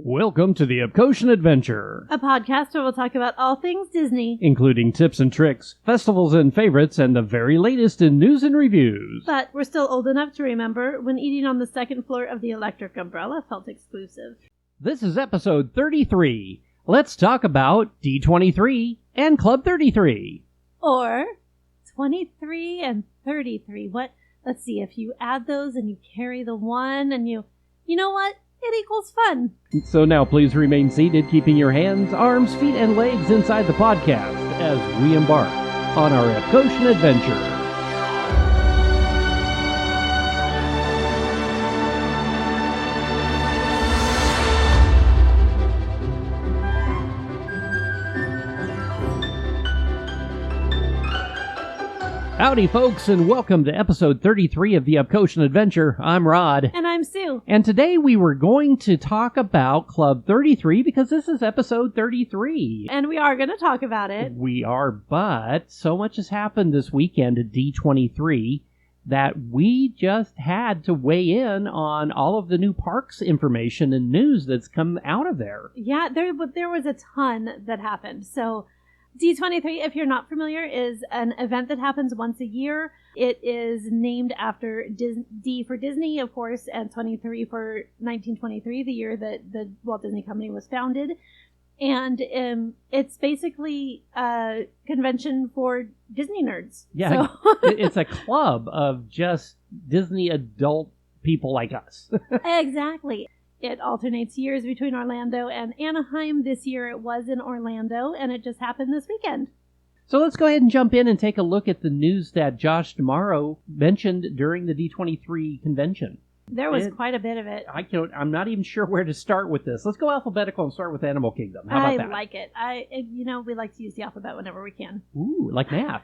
Welcome to the Upcotion Adventure, a podcast where we'll talk about all things Disney, including tips and tricks, festivals and favorites, and the very latest in news and reviews. But we're still old enough to remember when eating on the second floor of the Electric Umbrella felt exclusive. This is episode 33. Let's talk about D23 and Club 33. Or 23 and 33. Let's see, if you add those and you carry the one and you know what? It equals fun. So now please remain seated, keeping your hands, arms, feet, and legs inside the podcast as we embark on our Upcotion adventure. Howdy, folks, and welcome to episode 33 of the Upcotion Adventure. I'm Rod. And I'm Sue. And today we were going to talk about Club 33 because this is episode 33. And we are going to talk about it. We are, but so much has happened this weekend at D23 that we just had to weigh in on all of the new parks information and news that's come out of there. Yeah, there was a ton that happened. So D23, if you're not familiar, is an event that happens once a year. It is named after D for Disney, of course, and 23 for 1923, the year that the Walt Disney Company was founded. And it's basically a convention for Disney nerds. Yeah, so it's a club of just Disney adult people like us. Exactly. It alternates years between Orlando and Anaheim. This year it was in Orlando, and it just happened this weekend. So let's go ahead and jump in and take a look at the news that Josh D'Amaro mentioned during the D23 convention. There was quite a bit of it. I'm not even sure where to start with this. Let's go alphabetical and start with Animal Kingdom. How about that? I like it. We like to use the alphabet whenever we can. Ooh, like math.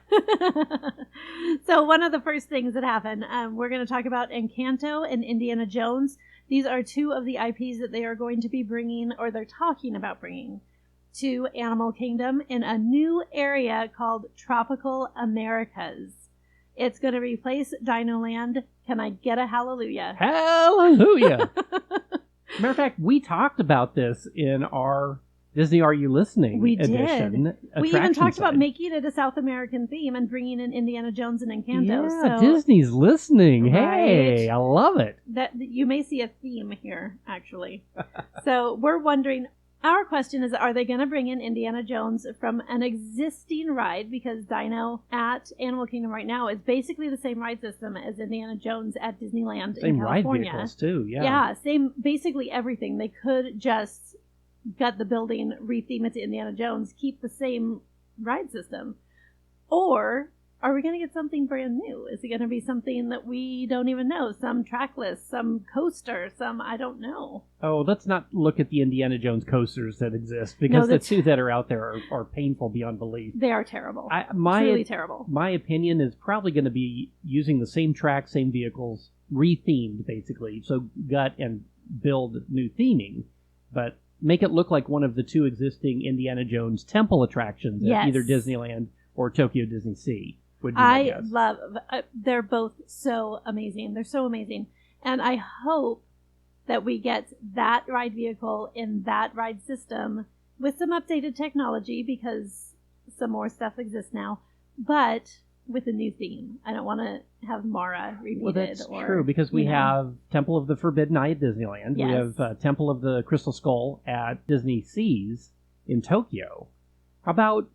So one of the first things that happened, we're going to talk about Encanto and Indiana Jones. These are two of the IPs that they are going to be bringing, or they're talking about bringing, to Animal Kingdom in a new area called Tropical Americas. It's going to replace Dinoland. Can I get a hallelujah? Hallelujah! Matter of fact, we talked about this in our Disney Are You Listening edition. Did. We even talked about making it a South American theme and bringing in Indiana Jones and Encanto. Yeah, so, Disney's listening. Right? Hey, I love it. That you may see a theme here, actually. So we're wondering, our question is, are they going to bring in Indiana Jones from an existing ride? Because Dino at Animal Kingdom right now is basically the same ride system as Indiana Jones at Disneyland in California. Same ride vehicles, too, yeah. Yeah, same, basically everything. They could just gut the building, retheme it to Indiana Jones, keep the same ride system. Or are we going to get something brand new? Is it going to be something that we don't even know? Some track list, some coaster, I don't know. Oh, let's not look at the Indiana Jones coasters that exist, because the two that are out there are painful beyond belief. They are terrible. Truly terrible. My opinion is probably going to be using the same track, same vehicles, rethemed, basically. So gut and build new theming, but make it look like one of the two existing Indiana Jones temple attractions at either Disneyland or Tokyo Disney Sea. They're both so amazing. They're so amazing. And I hope that we get that ride vehicle in that ride system with some updated technology, because some more stuff exists now, but with a new theme. I don't want to have Mara repeated. Well, that's true, because we have Temple of the Forbidden Eye at Disneyland. Yes. We have Temple of the Crystal Skull at Disney Seas in Tokyo. How about,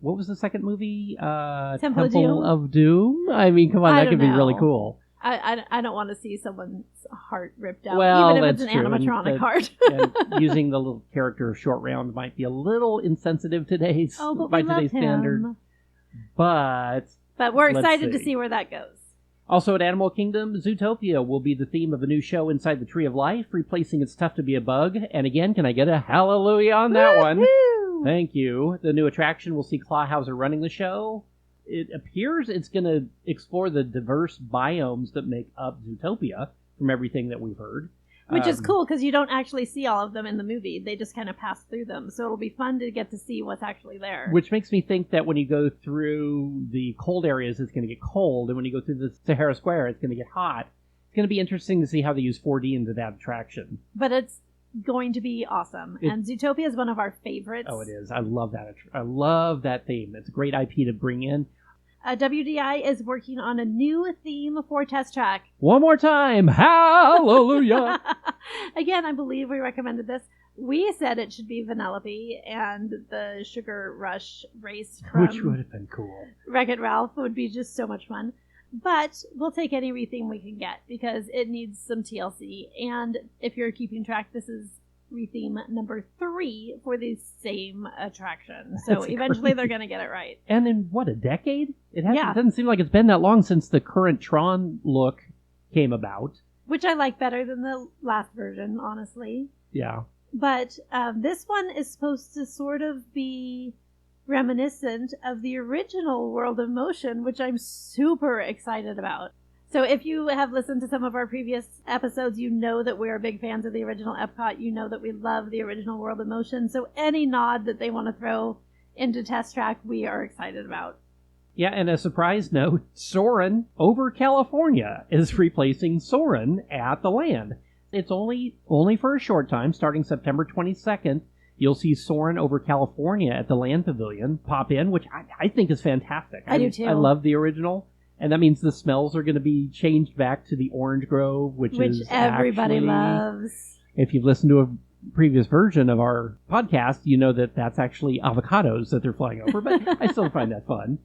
what was the second movie? Temple of Doom? I mean, come on, that could be really cool. I don't want to see someone's heart ripped out, well, even if it's an animatronic heart. And using the little character of Short Round might be a little insensitive by today's standard. But we're excited to see where that goes. Also at Animal Kingdom, Zootopia will be the theme of a new show inside the Tree of Life, replacing It's Tough to Be a Bug. And again, can I get a hallelujah on that one? Thank you. The new attraction will see Clawhauser running the show. It appears it's going to explore the diverse biomes that make up Zootopia, from everything that we've heard. Which is cool, because you don't actually see all of them in the movie. They just kind of pass through them. So it'll be fun to get to see what's actually there. Which makes me think that when you go through the cold areas, it's going to get cold. And when you go through the Sahara Square, it's going to get hot. It's going to be interesting to see how they use 4D into that attraction. But it's going to be awesome. And Zootopia is one of our favorites. Oh, it is. I love that. I love that theme. It's a great IP to bring in. WDI is working on a new theme for Test Track. One more time. Hallelujah. Again, I believe we recommended this. We said it should be Vanellope, and the Sugar Rush race from Which would have been cool. Wreck-It Ralph would be just so much fun. But we'll take any retheme we can get because it needs some TLC. And if you're keeping track, this is retheme number 3 for the same attraction. So eventually they're going to get it right. And in what, a decade? It Yeah. doesn't seem like it's been that long since the current Tron look came about. Which I like better than the last version, honestly. Yeah. But this one is supposed to sort of be reminiscent of the original World of Motion, which I'm super excited about. So if you have listened to some of our previous episodes, you know that we're big fans of the original Epcot. You know that we love the original World of Motion. So any nod that they want to throw into Test Track, we are excited about. Yeah, and a surprise note, Soarin' over California is replacing Soarin' at the land. It's only for a short time, starting September 22nd. You'll see Soarin' over California at the Land Pavilion pop in, which I think is fantastic. I do too. I love the original. And that means the smells are going to be changed back to the Orange Grove, which is everybody actually, loves. If you've listened to a previous version of our podcast, you know that that's actually avocados that they're flying over, but I still find that fun.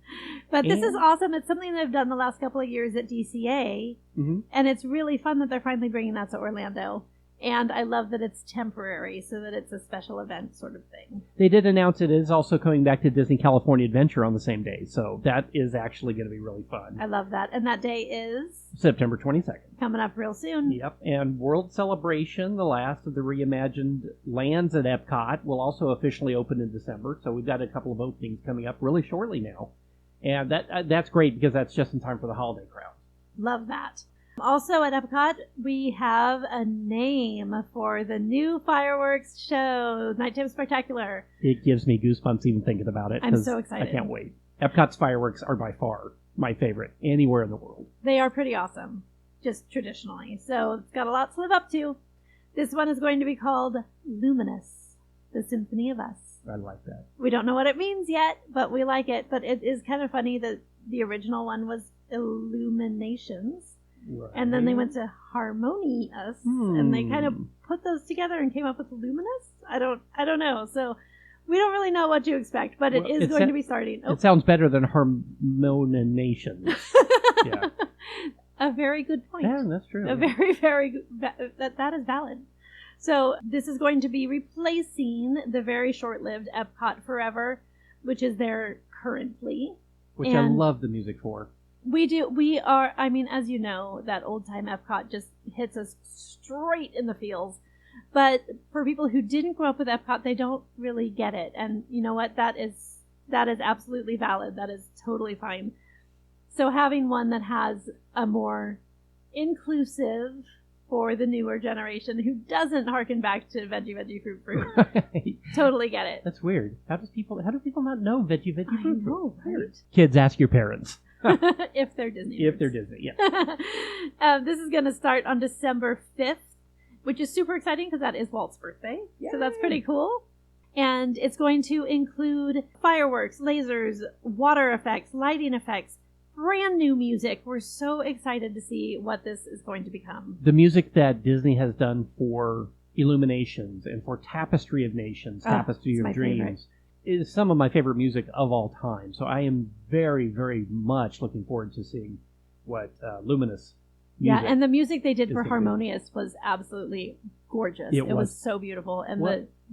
But this is awesome. It's something they've done the last couple of years at DCA, and it's really fun that they're finally bringing that to Orlando. And I love that it's temporary, so that it's a special event sort of thing. They did announce it is also coming back to Disney California Adventure on the same day, so that is actually going to be really fun. I love that. And that day is? September 22nd. Coming up real soon. Yep, and World Celebration, the last of the reimagined lands at Epcot, will also officially open in December, so we've got a couple of openings coming up really shortly now. And that's great because that's just in time for the holiday crowd. Love that. Also at Epcot, we have a name for the new fireworks show, Nighttime Spectacular. It gives me goosebumps even thinking about it. I'm so excited. I can't wait. Epcot's fireworks are by far my favorite anywhere in the world. They are pretty awesome, just traditionally. So it's got a lot to live up to. This one is going to be called Luminous, the Symphony of Us. I like that. We don't know what it means yet, but we like it. But it is kind of funny that the original one was Illuminations. Right. And then they went to Harmonious, and they kind of put those together and came up with Luminous. I don't know. So we don't really know what to expect, but it is going to be starting. It sounds better than Harmoninations. Yeah. A very good point. Yeah, that's true. A very, very good, that is valid. So this is going to be replacing the very short-lived Epcot Forever, which is there currently. Which I love the music for. We are, I mean, as you know, that old-time Epcot just hits us straight in the feels. But for people who didn't grow up with Epcot, they don't really get it. And you know what? That is absolutely valid. That is totally fine. So having one that has a more inclusive for the newer generation who doesn't harken back to veggie, fruit, Right. Totally get it. That's weird. How do people not know veggie, fruit? I know, right? Kids, ask your parents. If they're Disney. If they're Disney, yeah. This is going to start on December 5th, which is super exciting because that is Walt's birthday. Yay. So that's pretty cool. And it's going to include fireworks, lasers, water effects, lighting effects, brand new music. We're so excited to see what this is going to become. The music that Disney has done for Illuminations and for Tapestry of Nations, Tapestry of Dreams, favorite. Is some of my favorite music of all time. So I am very, very much looking forward to seeing what Luminous music. Yeah, and the music they did for Harmonious was absolutely gorgeous. It was so beautiful. And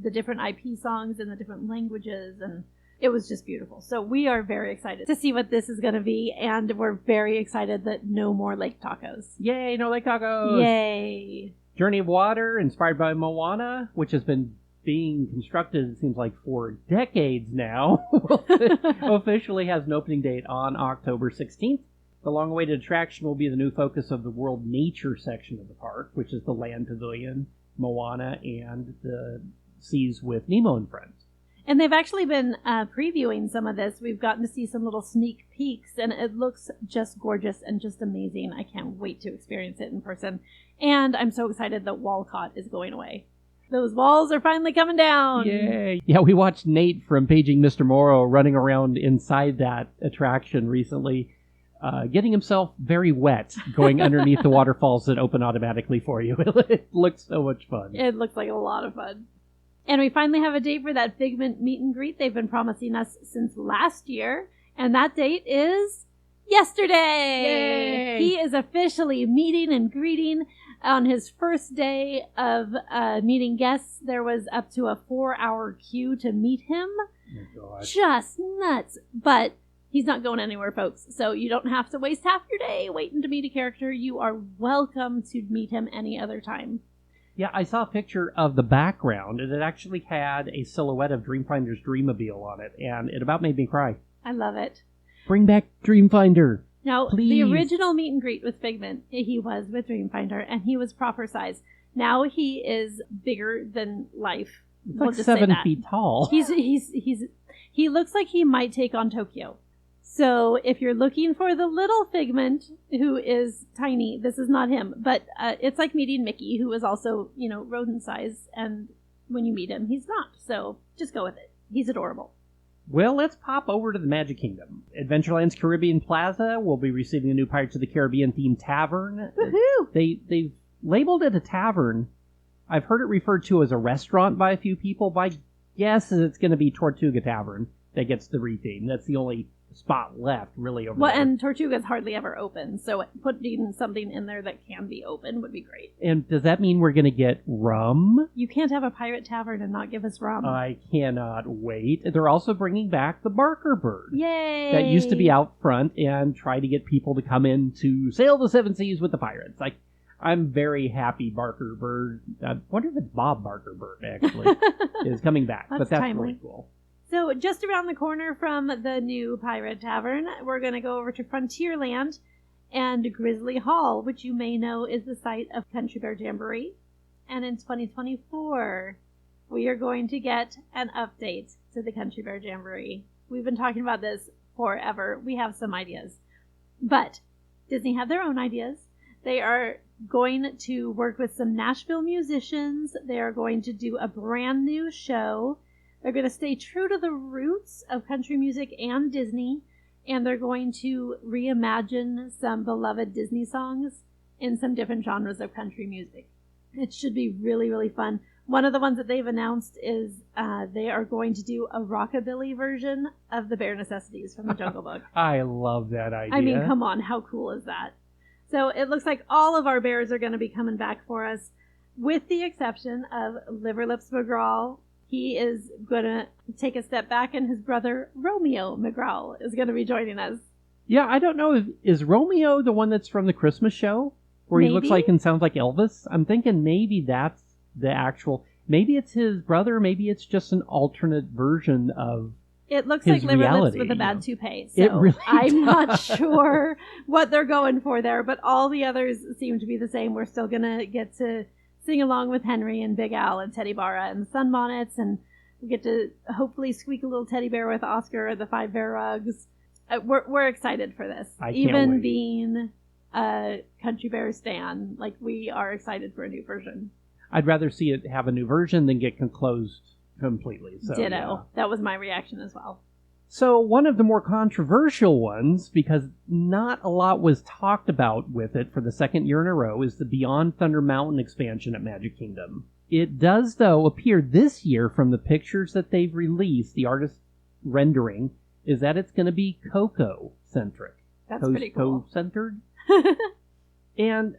the different IP songs and the different languages, and it was just beautiful. So we are very excited to see what this is going to be, and we're very excited that no more lake tacos. Yay, no lake tacos! Yay! Journey of Water, inspired by Moana, which has been being constructed, it seems like, for decades now, officially has an opening date on October 16th. The long-awaited attraction will be the new focus of the World Nature section of the park, which is the Land Pavilion, Moana, and the Seas with Nemo and Friends. And they've actually been previewing some of this. We've gotten to see some little sneak peeks, and it looks just gorgeous and just amazing. I can't wait to experience it in person. And I'm so excited that Walcott is going away. Those walls are finally coming down. Yay. Yeah, we watched Nate from Paging Mr. Morrow running around inside that attraction recently, getting himself very wet, going underneath the waterfalls that open automatically for you. It looks so much fun. It looks like a lot of fun. And we finally have a date for that Figment meet and greet they've been promising us since last year. And that date is yesterday. Yay! He is officially meeting and greeting on his first day of meeting guests. There was up to a 4-hour queue to meet him. Oh my gosh. Just nuts. But he's not going anywhere, folks. So you don't have to waste half your day waiting to meet a character. You are welcome to meet him any other time. Yeah, I saw a picture of the background, and it actually had a silhouette of Dreamfinder's Dreamobile on it, and it about made me cry. I love it. Bring back Dreamfinder. Now, Please. the original meet and greet with Figment, he was with Dreamfinder, and he was proper size. Now he is bigger than life. It's We'll like just say 7 that. feet tall. He looks like he might take on Tokyo. So if you're looking for the little Figment, who is tiny, this is not him. But it's like meeting Mickey, who is also, rodent size. And when you meet him, he's not. So just go with it. He's adorable. Well, let's pop over to the Magic Kingdom. Adventureland's Caribbean Plaza will be receiving a new Pirates of the Caribbean themed tavern. Woohoo! They've labeled it a tavern. I've heard it referred to as a restaurant by a few people. My guess is it's going to be Tortuga Tavern that gets the retheme. That's the only spot left, really, over Well, there. and Tortuga's hardly ever open, so putting something in there that can be open would be great. And does that mean we're going to get rum? You can't have a pirate tavern and not give us rum. I cannot wait. They're also bringing back the Barker Bird. Yay! That used to be out front and try to get people to come in to sail the seven seas with the pirates. I'm very happy Barker Bird. I wonder if it's Bob Barker Bird, actually, is coming back. That's but that's timely. really cool. So just around the corner from the new Pirate Tavern, we're going to go over to Frontierland and Grizzly Hall, which you may know is the site of Country Bear Jamboree. And in 2024, we are going to get an update to the Country Bear Jamboree. We've been talking about this forever. We have some ideas. But Disney have their own ideas. They are going to work with some Nashville musicians. They are going to do a brand new show. They're going to stay true to the roots of country music and Disney, and they're going to reimagine some beloved Disney songs in some different genres of country music. It should be really, really fun. One of the ones that they've announced is they are going to do a rockabilly version of the Bare Necessities from the Jungle Book. I love that idea. I mean, come on, how cool is that? So it looks like all of our bears are going to be coming back for us, with the exception of Liverlips McGraw. He is going to take a step back, and his brother, Romeo McGraw, is going to be joining us. Yeah, I don't know. Is Romeo the one that's from the Christmas show? Where he looks Maybe. like and sounds like Elvis? I'm thinking maybe that's the actual... Maybe it's his brother. Maybe it's just an alternate version of... It looks his like Liverlips reality, with a bad you know. toupee. So It really I'm not does. sure what they're going for there, but all the others seem to be the same. We're still going to get to sing along with Henry and Big Al and Teddy Barra and the Sunbonnets, and we get to hopefully squeak a little teddy bear with Oscar or the Five Bear Rugs. We're excited for this. I can't Even wait. being a Country Bear stan, we are excited for a new version. I'd rather see it have a new version than get closed completely. So, Ditto. yeah. That was my reaction as well. So one of the more controversial ones, because not a lot was talked about with it for the second year in a row, is the Beyond Thunder Mountain expansion at Magic Kingdom. It does, though, appear this year from the pictures that they've released, the artist rendering, is that it's going to be Coco-centric. That's pretty cool. Coco-centered. And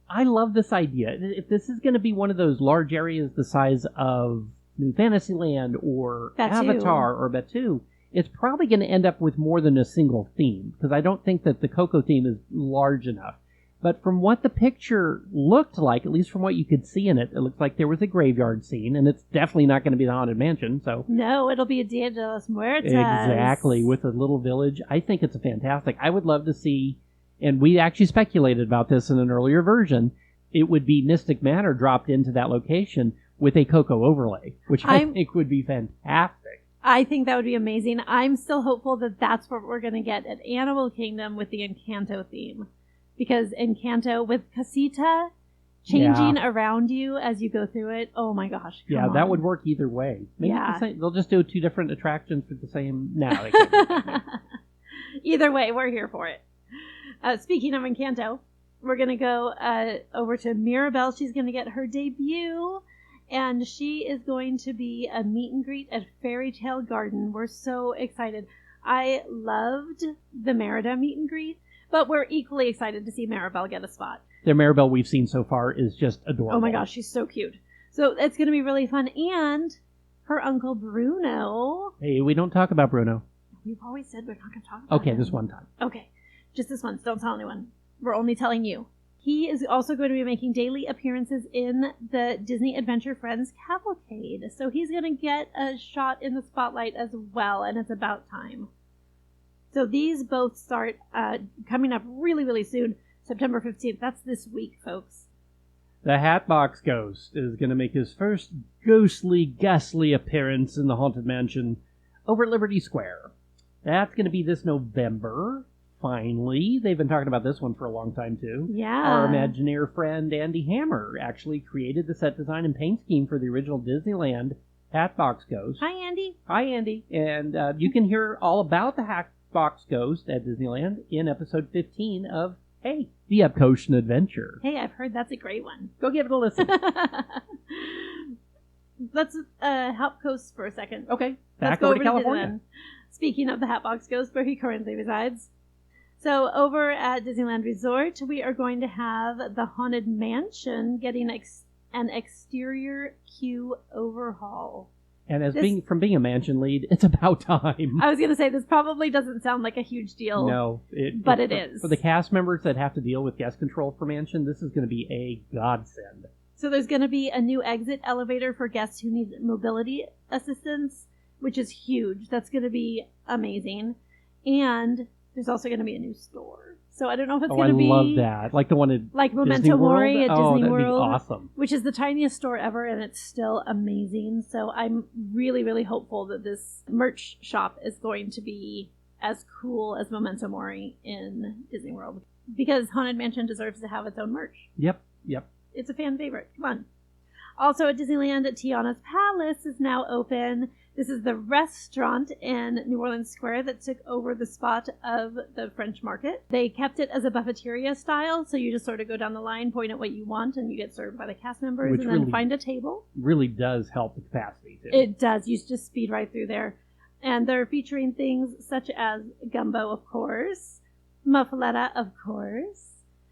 I love this idea. If this is going to be one of those large areas the size of New Fantasyland or Batuu. Avatar or Batuu, it's probably going to end up with more than a single theme, because I don't think that the Coco theme is large enough. But from what the picture looked like, at least from what you could see in it, it looks like there was a graveyard scene, and it's definitely not going to be the Haunted Mansion, so... No, it'll be a Dia de los Muertos. Exactly, with a little village. I think it's a fantastic. I would love to see, and we actually speculated about this in an earlier version, it would be Mystic Manor dropped into that location with a Coco overlay, which I think would be fantastic. I think that would be amazing. I'm still hopeful that that's what we're going to get at Animal Kingdom with the Encanto theme. Because Encanto with Casita changing around you as you go through it. Oh my gosh. Yeah, come that on. would work either way. Maybe Yeah. they'll just do 2 different attractions for the same... No, they can't do that. Either way, we're here for it. Speaking of Encanto, we're going to go over to Mirabelle. She's going to get her debut, and she is going to be a meet and greet at Fairy Tale Garden. We're so excited. I loved the Merida meet and greet, but we're equally excited to see Mirabelle get a spot. The Mirabelle we've seen so far is just adorable. Oh my gosh, she's so cute. So it's going to be really fun. And her uncle Bruno. Hey, we don't talk about Bruno. We've always said we're not going to talk about Okay, him. this one time. Okay, just this once. Don't tell anyone. We're only telling you. He is also going to be making daily appearances in the Disney Adventure Friends Cavalcade. So he's going to get a shot in the spotlight as well, and it's about time. So these both start coming up really, really soon. September 15th. That's this week, folks. The Hatbox Ghost is going to make his first ghastly appearance in the Haunted Mansion over at Liberty Square. That's going to be this November. Finally. They've been talking about this one for a long time, too. Yeah. Our Imagineer friend Andy Hammer actually created the set design and paint scheme for the original Disneyland Hatbox Ghost. Hi, Andy. Hi, Andy. And you can hear all about the Hatbox Ghost at Disneyland in episode 15 of, hey, The Epcotion Adventure. Hey, I've heard that's a great one. Go give it a listen. Let's help Coast for a second. Okay, Let's back go over over to California. Disneyland. Speaking of the Hatbox Ghost, where he currently resides. So over at Disneyland Resort, we are going to have the Haunted Mansion getting an exterior queue overhaul. And as from being a mansion lead, it's about time. I was going to say, this probably doesn't sound like a huge deal. No. But it is. For the cast members that have to deal with guest control for mansion, this is going to be a godsend. So there's going to be a new exit elevator for guests who need mobility assistance, which is huge. That's going to be amazing. And there's also going to be a new store. So I don't know if it's going to be... I love that. Like the one at like Memento Disney Mori World? at Disney that'd World. Be awesome. Which is the tiniest store ever, and it's still amazing. So I'm really, really hopeful that this merch shop is going to be as cool as Memento Mori in Disney World. Because Haunted Mansion deserves to have its own merch. Yep. It's a fan favorite. Come on. Also at Disneyland, Tiana's Palace is now open. This is the restaurant in New Orleans Square that took over the spot of the French Market. They kept it as a buffeteria style, so you just sort of go down the line, point at what you want, and you get served by the cast members, Which and then really find a table. Really does help the capacity, too. It does. You just speed right through there. And they're featuring things such as gumbo, of course, muffaletta, of course,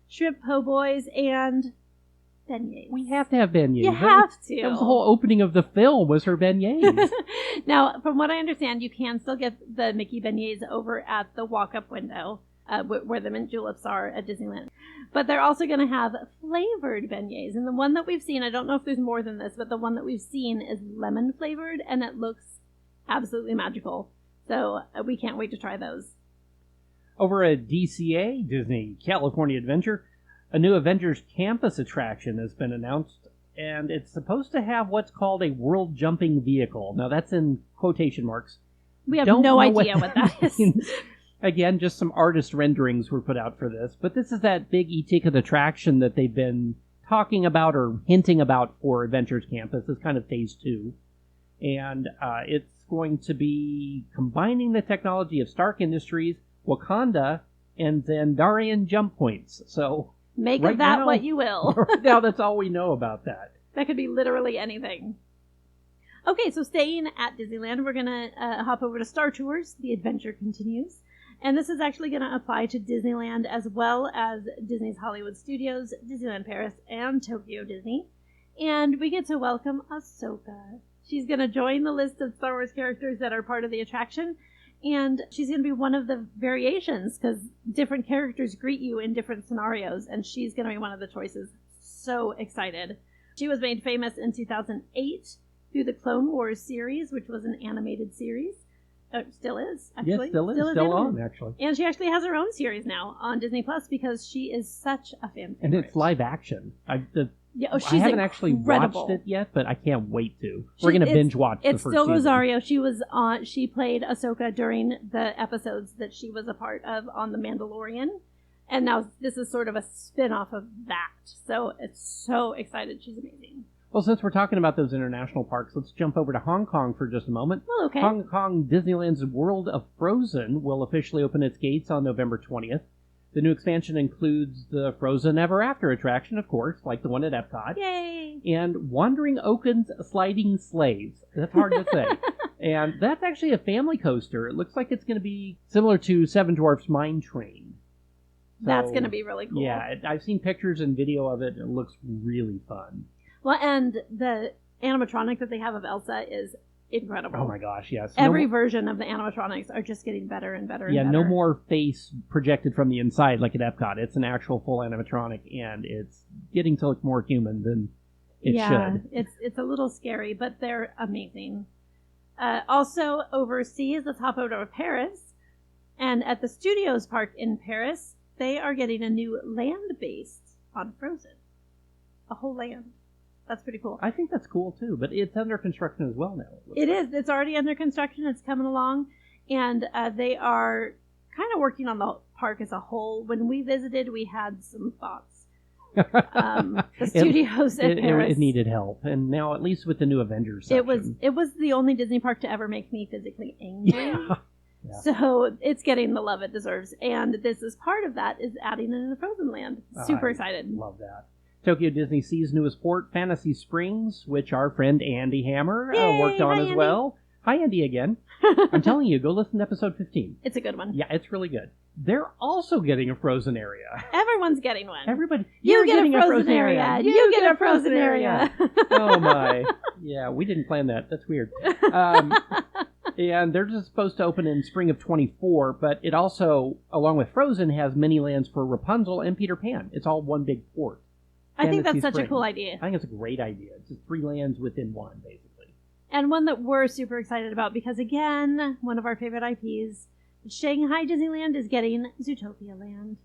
shrimp po' boys, and beignets. We have to have beignets. You have to. That was the whole opening of the film, was her beignets. Now, from what I understand, you can still get the Mickey beignets over at the walk-up window where the mint juleps are at Disneyland. But they're also going to have flavored beignets. And the one that we've seen, I don't know if there's more than this, but the one that we've seen is lemon flavored, and it looks absolutely magical. So we can't wait to try those. Over at DCA, Disney California Adventure, a new Avengers Campus attraction has been announced, and it's supposed to have what's called a world jumping vehicle. Now, that's in quotation marks. We have Don't no know idea what that is. means. Again, just some artist renderings were put out for this, but this is that big e-ticket attraction that they've been talking about or hinting about for Adventures Campus. It's kind of phase 2. And it's going to be combining the technology of Stark Industries, Wakanda, and Zandarian jump points. So Make right of that now- what you will. right now, that's all we know about that. That could be literally anything. Okay, so staying at Disneyland, we're going to hop over to Star Tours. The adventure continues. And this is actually going to apply to Disneyland as well as Disney's Hollywood Studios, Disneyland Paris, and Tokyo Disney. And we get to welcome Ahsoka. She's going to join the list of Star Wars characters that are part of the attraction. And she's going to be one of the variations because different characters greet you in different scenarios. And she's going to be one of the choices. So excited. She was made famous in 2008 through the Clone Wars series, which was an animated series. Still is, actually. Yes, still is. Still animated. on, actually. And she actually has her own series now on Disney Plus because she is such a fan favorite. And it's live action. I she's haven't actually incredible. watched it yet, but I can't wait to. We're going to binge watch the It's first still season. Rosario. She played Ahsoka during the episodes that she was a part of on The Mandalorian. And now this is sort of a spin-off of that. So it's so excited. She's amazing. Well, since we're talking about those international parks, let's jump over to Hong Kong for just a moment. Oh, okay. Hong Kong Disneyland's World of Frozen will officially open its gates on November 20th. The new expansion includes the Frozen Ever After attraction, of course, like the one at Epcot. Yay! And Wandering Oaken's Sliding Sleighs. That's hard to say. And that's actually a family coaster. It looks like it's going to be similar to Seven Dwarfs Mine Train. That's So, going to be really cool. Yeah, I've seen pictures and video of it. It looks really fun. Well, and the animatronic that they have of Elsa is incredible. Oh my gosh, yes. Every version of the animatronics are just getting better and better and Yeah, better. no more face projected from the inside like at Epcot. It's an actual full animatronic, and it's getting to look more human than it should. It's a little scary, but they're amazing. Also, overseas, let's hop over to Paris. And at the Studios Park in Paris, they are getting a new land based on Frozen. A whole land. That's pretty cool. I think that's cool too, but it's under construction as well now. It is. It's already under construction. It's coming along. And they are kind of working on the park as a whole. When we visited, we had some thoughts. The studios at Paris. It needed help, and now at least with the new Avengers section. It was the only Disney park to ever make me physically angry. Yeah. So it's getting the love it deserves. And this is part of that, is adding it in the Frozen Land. Super excited. Love that. Tokyo Disney Sea's newest port, Fantasy Springs, which our friend Andy Hammer worked on as Andy. Well. Hi, Andy, again. I'm telling you, go listen to episode 15. It's a good one. Yeah, it's really good. They're also getting a Frozen area. Everyone's getting one. Everybody, You you're get getting a Frozen area. You get a Frozen area. Oh, my. Yeah, we didn't plan that. That's weird. And they're just supposed to open in spring of 24, but it also, along with Frozen, has mini lands for Rapunzel and Peter Pan. It's all one big port. I think that's Fantasy such a Springs. cool idea. I think it's a great idea. It's just 3 lands within one, basically. And one that we're super excited about because, again, one of our favorite IPs, Shanghai Disneyland is getting Zootopia Land.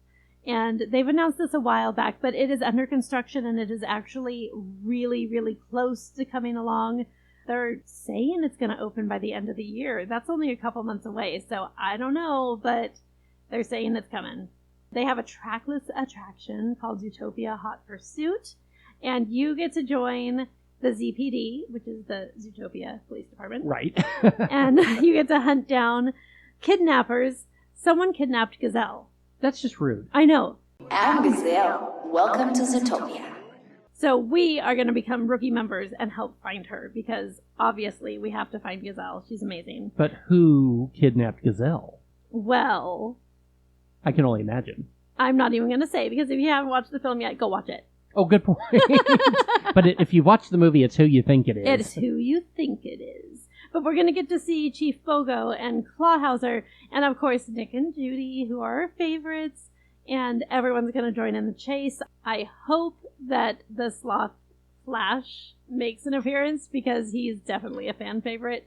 And they've announced this a while back, but it is under construction and it is actually really, really close to coming along. They're saying it's going to open by the end of the year. That's only a couple months away, so I don't know, but they're saying it's coming. They have a trackless attraction called Zootopia Hot Pursuit, and you get to join the ZPD, which is the Zootopia Police Department. Right. And you get to hunt down kidnappers. Someone kidnapped Gazelle. That's just rude. I know. I'm Gazelle. Welcome to Zootopia. So we are going to become rookie members and help find her because obviously we have to find Gazelle. She's amazing. But who kidnapped Gazelle? Well, I can only imagine. I'm not even going to say because if you haven't watched the film yet, go watch it. Oh, good point. But if you watch the movie, it's who you think it is. It's who you think it is. But we're going to get to see Chief Bogo and Clawhauser and, of course, Nick and Judy, who are our favorites. And everyone's going to join in the chase. I hope that the sloth Flash makes an appearance because he's definitely a fan favorite.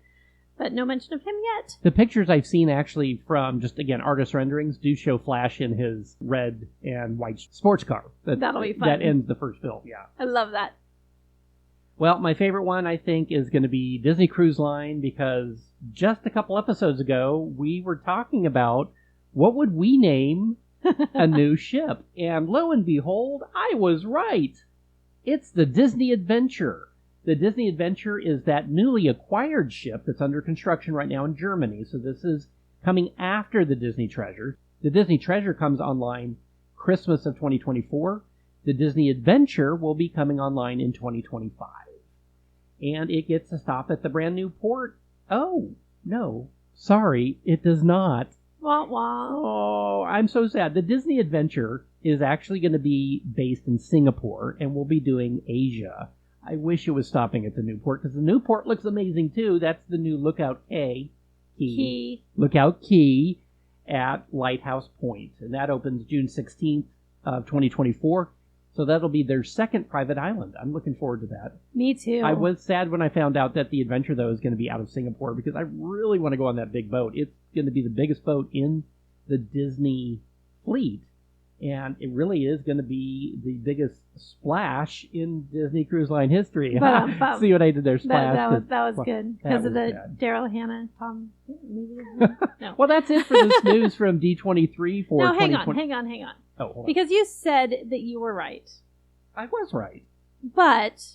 But no mention of him yet. The pictures I've seen actually from just, again, artist renderings do show Flash in his red and white sports car. That'll be fun. That ends the first film, yeah. I love that. Well, my favorite one, I think, is going to be Disney Cruise Line because just a couple episodes ago, we were talking about what would we name a new ship. And lo and behold, I was right. It's the Disney Adventure. The Disney Adventure is that newly acquired ship that's under construction right now in Germany. So this is coming after the Disney Treasure. The Disney Treasure comes online Christmas of 2024. The Disney Adventure will be coming online in 2025. And it gets to stop at the brand new port. Oh, no. Sorry, it does not. Wah wah. Oh, I'm so sad. The Disney Adventure is actually going to be based in Singapore, and we'll be doing Asia. I wish it was stopping at the Newport, because the Newport looks amazing, too. That's the new Lookout Key. Lookout Key at Lighthouse Point. And that opens June 16th of 2024. So that'll be their second private island. I'm looking forward to that. Me too. I was sad when I found out that the Adventure, though, is going to be out of Singapore, because I really want to go on that big boat. It's going to be the biggest boat in the Disney fleet. And it really is going to be the biggest splash in Disney Cruise Line history. See what I did there? Splash. That was good. Because of the Daryl Hannah Tom movie. No. Well, that's it for this news from D23 for No, hang 2020. on. Oh, hold on. Because you said that you were right. I was right. But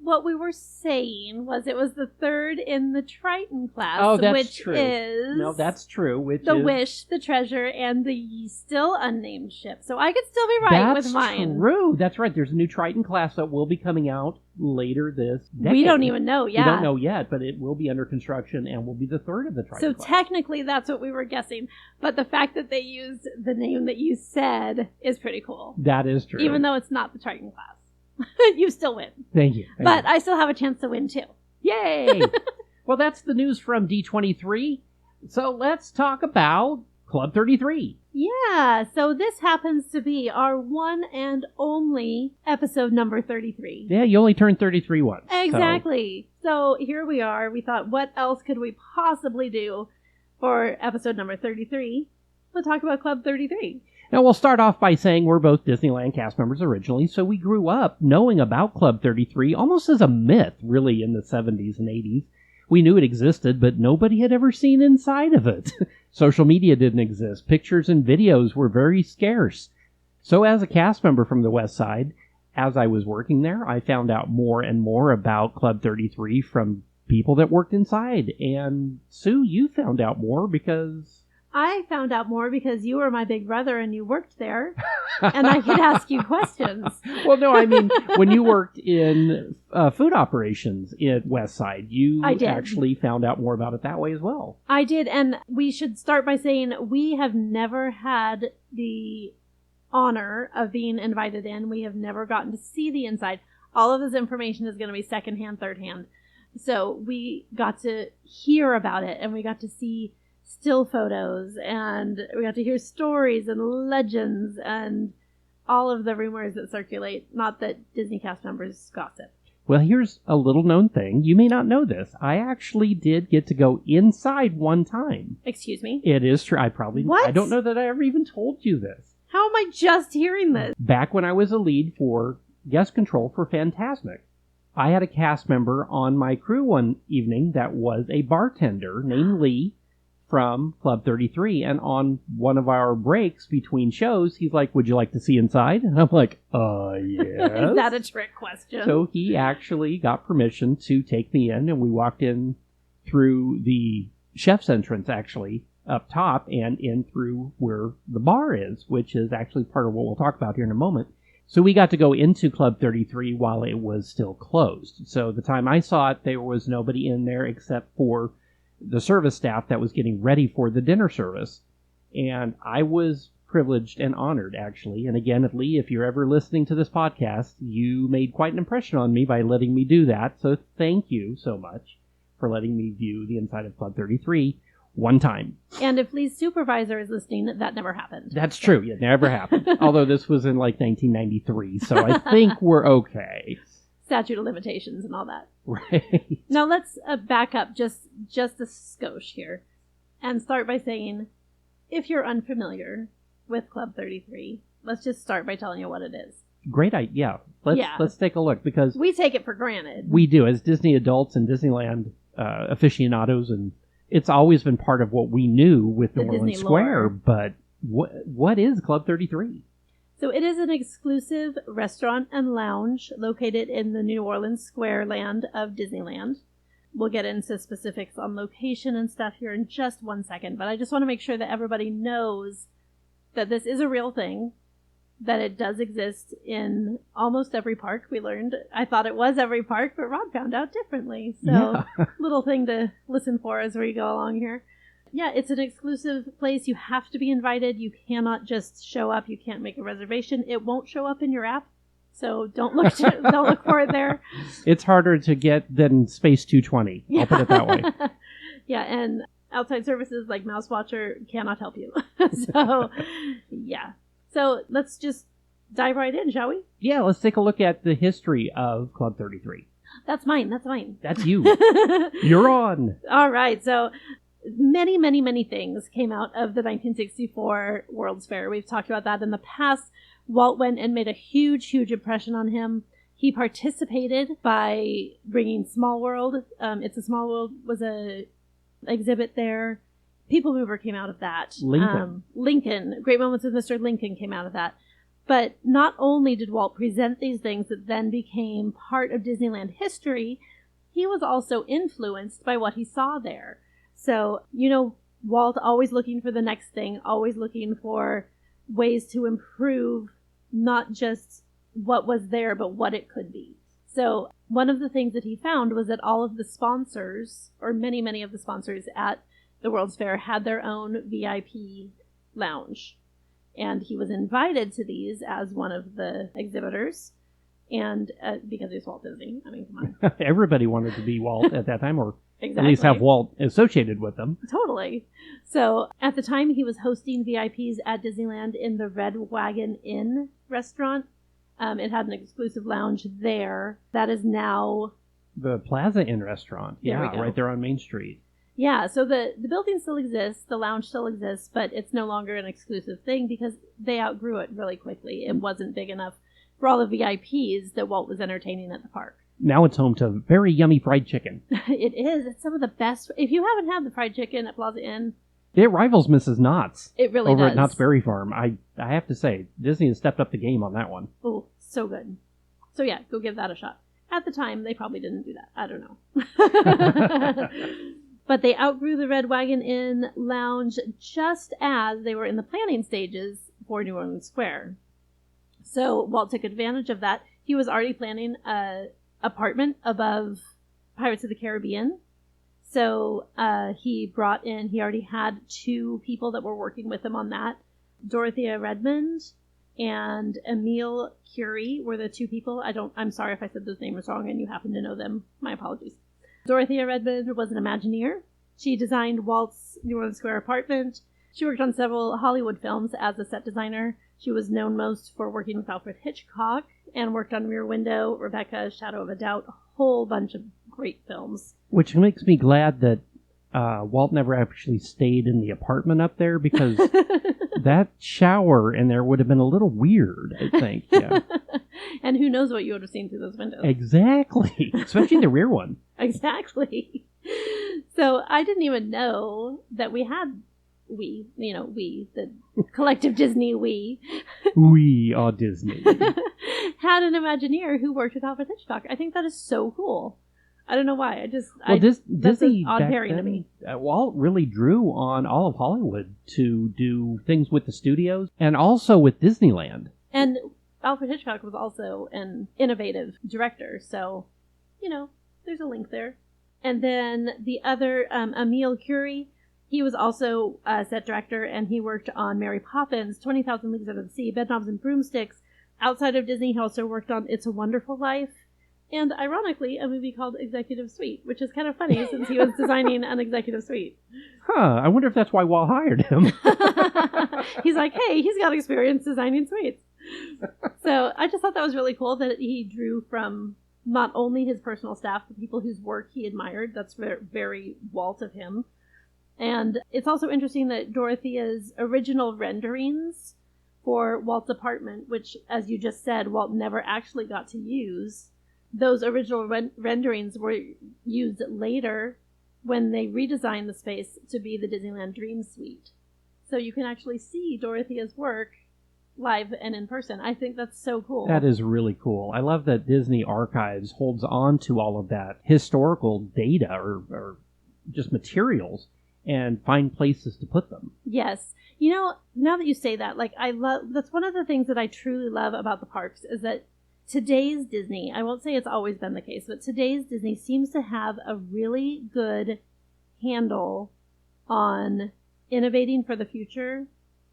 what we were saying was it was the third in the Triton class, Oh, that's which true. is No, that's true. Which the is... Wish, the Treasure, and the still unnamed ship. So I could still be right with mine. That's true. That's right. There's a new Triton class that will be coming out later this decade. We don't even know yet. We don't know yet, but it will be under construction and will be the third of the Triton So class. technically that's what we were guessing. But the fact that they used the name that you said is pretty cool. That is true. Even though it's not the Triton class. You still win. Thank you. But I still have a chance to win too. Yay! Well, that's the news from D23. So let's talk about Club 33. Yeah, so this happens to be our one and only episode number 33. Yeah, you only turned 33 once. Exactly. So here we are. We thought, what else could we possibly do for episode number 33? We'll talk about Club 33. Now, we'll start off by saying we're both Disneyland cast members originally, so we grew up knowing about Club 33 almost as a myth, really, in the 70s and 80s. We knew it existed, but nobody had ever seen inside of it. Social media didn't exist. Pictures and videos were very scarce. So as a cast member from the West Side, as I was working there, I found out more and more about Club 33 from people that worked inside. And Sue, you found out more because... I found out more because you were my big brother and you worked there, and I could ask you questions. Well, no, I mean, when you worked in food operations at Westside, you actually found out more about it that way as well. I did, and we should start by saying we have never had the honor of being invited in. We have never gotten to see the inside. All of this information is going to be secondhand, thirdhand. So we got to hear about it, and we got to see still photos, and we got to hear stories and legends and all of the rumors that circulate. Not that Disney cast members gossip. Well, here's a little known thing. You may not know this. I actually did get to go inside one time. Excuse me? It is true. I What? don't know that I ever even told you this. How am I just hearing this? Back when I was a lead for guest control for Fantasmic, I had a cast member on my crew one evening that was a bartender named Lee from Club 33, and on one of our breaks between shows, he's like, "Would you like to see inside?" And I'm like, yes. Is that a trick question? So he actually got permission to take me in, and we walked in through the chef's entrance, actually, up top, and in through where the bar is, which is actually part of what we'll talk about here in a moment. So we got to go into Club 33 while it was still closed. So the time I saw it, there was nobody in there except for the service staff that was getting ready for the dinner service. And I was privileged and honored, actually. And again, Lee, if you're ever listening to this podcast, you made quite an impression on me by letting me do that. So thank you so much for letting me view the inside of Club 33 one time. And if Lee's supervisor is listening, that never happened. That's true. It never happened. Although this was in like 1993, so I think we're okay. Statute of limitations and all that. Right. Now let's back up just a skosh here and start by saying, if you're unfamiliar with Club 33, let's just start by telling you what it is. Great idea. Let's take a look, because we take it for granted. We do, as Disney adults and Disneyland aficionados, and it's always been part of what we knew with The New Orleans Disney Square. lore. But what is Club 33? So it is an exclusive restaurant and lounge located in the New Orleans Square land of Disneyland. We'll get into specifics on location and stuff here in just 1 second, but I just want to make sure that everybody knows that this is a real thing, that it does exist in almost every park. We learned, I thought it was every park, but Rod found out differently. So little thing to listen for as we go along here. Yeah, it's an exclusive place. You have to be invited. You cannot just show up. You can't make a reservation. It won't show up in your app, so don't look for it there. It's harder to get than Space 220. I'll put it that way. Yeah, and outside services like Mouse Watcher cannot help you. So, yeah. So let's just dive right in, shall we? Yeah, let's take a look at the history of Club 33. That's mine. That's you. You're on. All right, so many things came out of the 1964 World's Fair. We've talked about that in the past. Walt went and made a huge impression on him. He participated by bringing Small World. It's a Small World was a exhibit there. People Mover came out of that. Lincoln. Lincoln. Great Moments with Mr. Lincoln came out of that. But not only did Walt present these things that then became part of Disneyland history, he was also influenced by what he saw there. So, Walt always looking for the next thing, always looking for ways to improve not just what was there, but what it could be. So one of the things that he found was that all of the sponsors, or many, many of the sponsors at the World's Fair, had their own VIP lounge. And he was invited to these as one of the exhibitors. And because he's Walt Disney. I mean, come on. Everybody wanted to be Walt at that time, or exactly. at least have Walt associated with them. Totally. So at the time, he was hosting VIPs at Disneyland in the Red Wagon Inn restaurant. It had an exclusive lounge there. That is now the Plaza Inn restaurant. There Yeah, we go. right there on Main Street. Yeah, so the building still exists, the lounge still exists, but it's no longer an exclusive thing because they outgrew it really quickly. It wasn't big enough for all the VIPs that Walt was entertaining at the park. Now it's home to very yummy fried chicken. It is. It's some of the best. If you haven't had the fried chicken at Plaza Inn, It rivals Mrs. Knott's it really over does. at Knott's Berry Farm. I have to say, Disney has stepped up the game on that one. Oh, so good. So yeah, go give that a shot. At the time, they probably didn't do that. I don't know. But they outgrew the Red Wagon Inn lounge just as they were in the planning stages for New Orleans Square. So Walt took advantage of that. He was already planning an apartment above Pirates of the Caribbean. So he already had 2 people that were working with him on that. Dorothea Redmond and Emile Curie were the 2 people. I'm sorry if I said those names wrong and you happen to know them. My apologies. Dorothea Redmond was an Imagineer. She designed Walt's New Orleans Square apartment. She worked on several Hollywood films as a set designer. She was known most for working with Alfred Hitchcock and worked on Rear Window, Rebecca, Shadow of a Doubt, a whole bunch of great films. Which makes me glad that Walt never actually stayed in the apartment up there, because that shower in there would have been a little weird, I think. Yeah. And who knows what you would have seen through those windows. Exactly. Especially the rear one. Exactly. So I didn't even know that we, the collective Disney we are Disney. had an Imagineer who worked with Alfred Hitchcock. I think that is so cool. I don't know why. That's Disney an odd back pairing to then, me. Walt really drew on all of Hollywood to do things with the studios and also with Disneyland. And Alfred Hitchcock was also an innovative director, so, there's a link there. And then the other, Emile Curie, he was also a set director, and he worked on Mary Poppins, 20,000 Leagues Under the Sea, Bedknobs and Broomsticks. Outside of Disney, he also worked on It's a Wonderful Life, and ironically, a movie called Executive Suite, which is kind of funny since he was designing an executive suite. I wonder if that's why Walt hired him. He's like, hey, he's got experience designing suites. So I just thought that was really cool that he drew from not only his personal staff, but people whose work he admired. That's very, very Walt of him. And it's also interesting that Dorothea's original renderings for Walt's apartment, which, as you just said, Walt never actually got to use, those original renderings were used later when they redesigned the space to be the Disneyland Dream Suite. So you can actually see Dorothea's work live and in person. I think that's so cool. That is really cool. I love that Disney Archives holds on to all of that historical data or just materials and find places to put them. Yes. Now that you say that, that's one of the things that I truly love about the parks is that today's Disney, I won't say it's always been the case, but today's Disney seems to have a really good handle on innovating for the future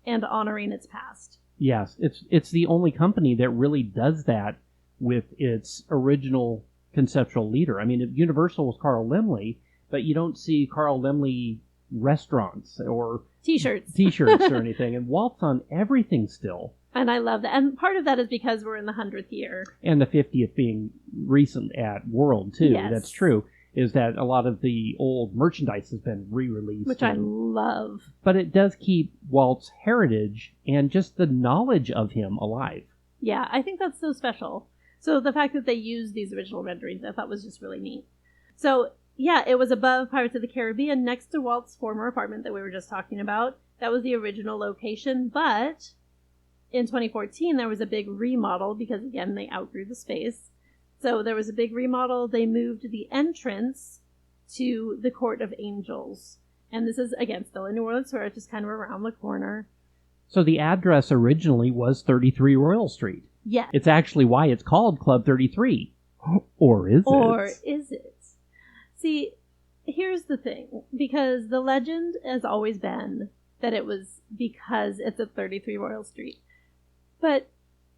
and honoring its past. Yes, it's the only company that really does that with its original conceptual leader. I mean, Universal was Carl Laemmle, but you don't see Carl Laemmle restaurants or T-shirts or anything, and Walt's on everything still. And I love that. And part of that is because we're in the 100th year. And the 50th being recent at World, too. Yes. That's true. Is that a lot of the old merchandise has been re-released. Which I love. But it does keep Walt's heritage and just the knowledge of him alive. Yeah, I think that's so special. So the fact that they used these original renderings, I thought was just really neat. So Yeah, it was above Pirates of the Caribbean, next to Walt's former apartment that we were just talking about. That was the original location, but in 2014 there was a big remodel because, again, they outgrew the space. So there was a big remodel. They moved the entrance to the Court of Angels. And this is, again, still in New Orleans, where it's just kind of around the corner. So the address originally was 33 Royal Street. Yes. It's actually why it's called Club 33. Or is it? Or is it? See, here's the thing. Because the legend has always been that it was because it's at 33 Royal Street. But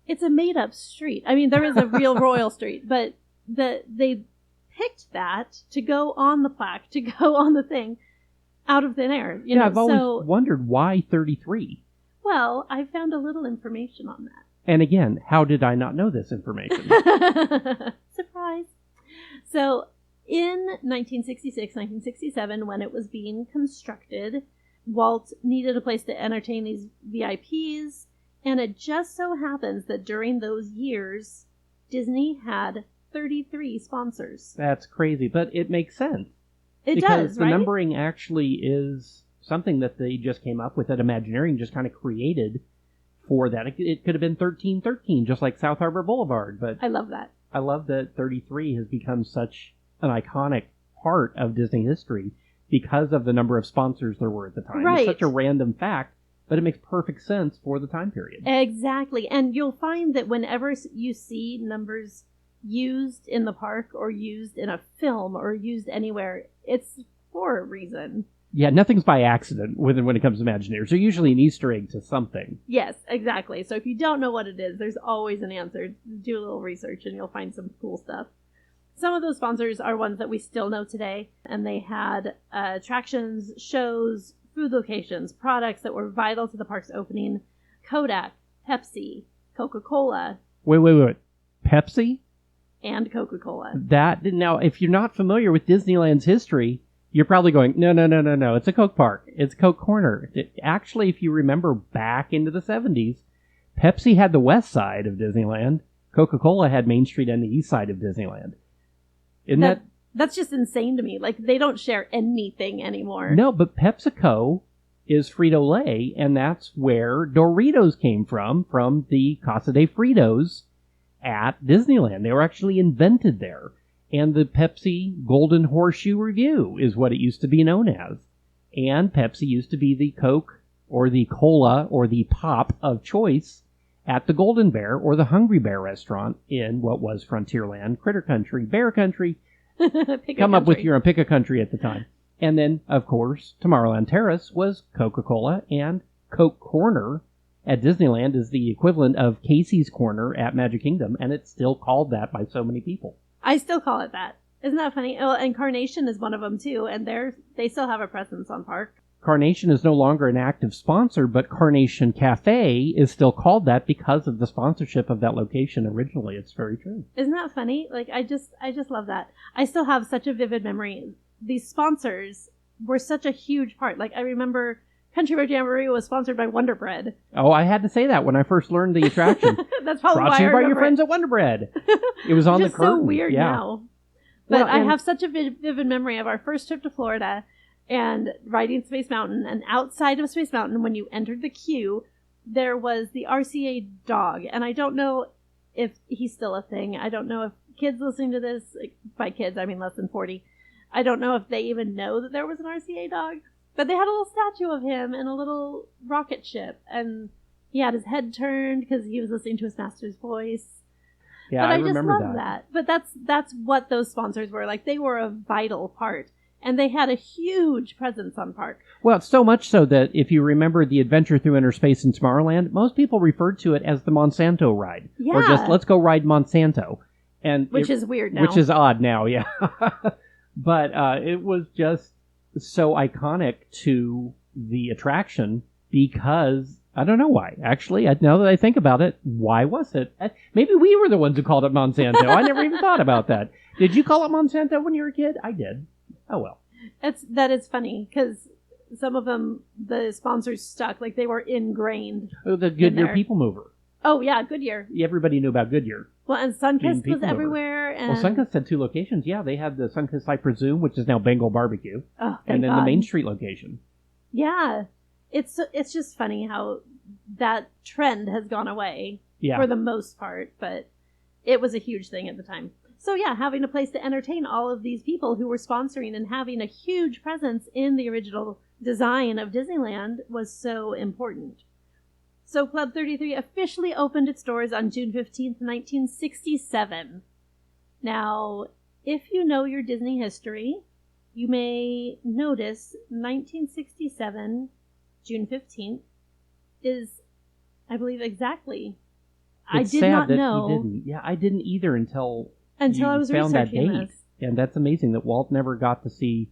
it's a made-up street. I mean, there is a real Royal Street, but they picked that to go on the plaque, to go on the thing, out of thin air. You know? I've always wondered why 33. Well, I found a little information on that. And again, how did I not know this information? Surprise. So, in 1966, 1967, when it was being constructed, Walt needed a place to entertain these VIPs, and it just so happens that during those years, Disney had 33 sponsors. That's crazy, but it makes sense. It because does, the right? numbering actually is something that they just came up with, that Imagineering just kind of created for that. It could have been 1313, just like South Harbor Boulevard, but I love that. I love that 33 has become such an iconic part of Disney history because of the number of sponsors there were at the time. Right. It's such a random fact, but it makes perfect sense for the time period. Exactly. And you'll find that whenever you see numbers used in the park or used in a film or used anywhere, it's for a reason. Yeah, nothing's by accident when it comes to Imagineers. They're usually an Easter egg to something. Yes, exactly. So if you don't know what it is, there's always an answer. Do a little research and you'll find some cool stuff. Some of those sponsors are ones that we still know today, and they had attractions, shows, food locations, products that were vital to the park's opening. Kodak, Pepsi, Coca-Cola. Wait. Pepsi? And Coca-Cola. Now, if you're not familiar with Disneyland's history, you're probably going, no, it's a Coke Park. It's Coke Corner. Actually, if you remember back into the 70s, Pepsi had the west side of Disneyland. Coca-Cola had Main Street and the east side of Disneyland. That's just insane to me. Like, they don't share anything anymore. No, but PepsiCo is Frito-Lay, and that's where Doritos came from the Casa de Fritos at Disneyland. They were actually invented there. And the Pepsi Golden Horseshoe Review is what it used to be known as. And Pepsi used to be the Coke or the Cola or the Pop of choice at the Golden Bear or the Hungry Bear restaurant in what was Frontierland, Critter Country, Bear Country. Come up with your own, pick a country at the time. And then, of course, Tomorrowland Terrace was Coca-Cola, and Coke Corner at Disneyland is the equivalent of Casey's Corner at Magic Kingdom, and it's still called that by so many people. I still call it that. Isn't that funny? Oh, and Carnation is one of them, too, and they still have a presence on park. Carnation is no longer an active sponsor, but Carnation Cafe is still called that because of the sponsorship of that location originally. It's very true. Isn't that funny? Like, I just love that. I still have such a vivid memory. These sponsors were such a huge part. Like, I remember Country Bear Jamboree was sponsored by Wonder Bread. Oh, I had to say that when I first learned the attraction. That's probably Brought why to you I by remember your friends at Wonder Bread. It was on the curtain. It's so weird now. But Well, I have such a vivid memory of our first trip to Florida and riding Space Mountain. And outside of Space Mountain, when you entered the queue, there was the RCA dog. And I don't know if he's still a thing. I don't know if kids listening to this, by kids, I mean less than 40, I don't know if they even know that there was an RCA dog. But they had a little statue of him in a little rocket ship. And he had his head turned because he was listening to his master's voice. Yeah, but I remember just love that. But that's what those sponsors were. Like, they were a vital part. And they had a huge presence on park. Well, so much so that if you remember the Adventure Through Inner Space in Tomorrowland, most people referred to it as the Monsanto ride. Yeah. Or just, let's go ride Monsanto. Which is weird now. Which is odd now, yeah. But it was just so iconic to the attraction because, I don't know why. Actually, now that I think about it, why was it? Maybe we were the ones who called it Monsanto. I never even thought about that. Did you call it Monsanto when you were a kid? I did. Oh, well. That is funny, because some of them, the sponsors stuck, like they were ingrained. Oh, the Goodyear People Mover. Oh, yeah, Goodyear. Everybody knew about Goodyear. Well, and being Sunkist was people over. everywhere. And... Well, Sunkist had 2 locations. Yeah, they had the Sunkist, I presume, which is now Bengal Barbecue. Oh, and then God. the Main Street location. Yeah. It's just funny how that trend has gone away Yeah. for the most part, but it was a huge thing at the time. So yeah, having a place to entertain all of these people who were sponsoring and having a huge presence in the original design of Disneyland was so important. So Club 33 officially opened its doors on June 15th, 1967. Now, if you know your Disney history, you may notice 1967, June 15th, is, I believe, exactly. It's I did sad not that know. He didn't. Yeah, I didn't either until you I was found that researching date. this. And that's amazing that Walt never got to see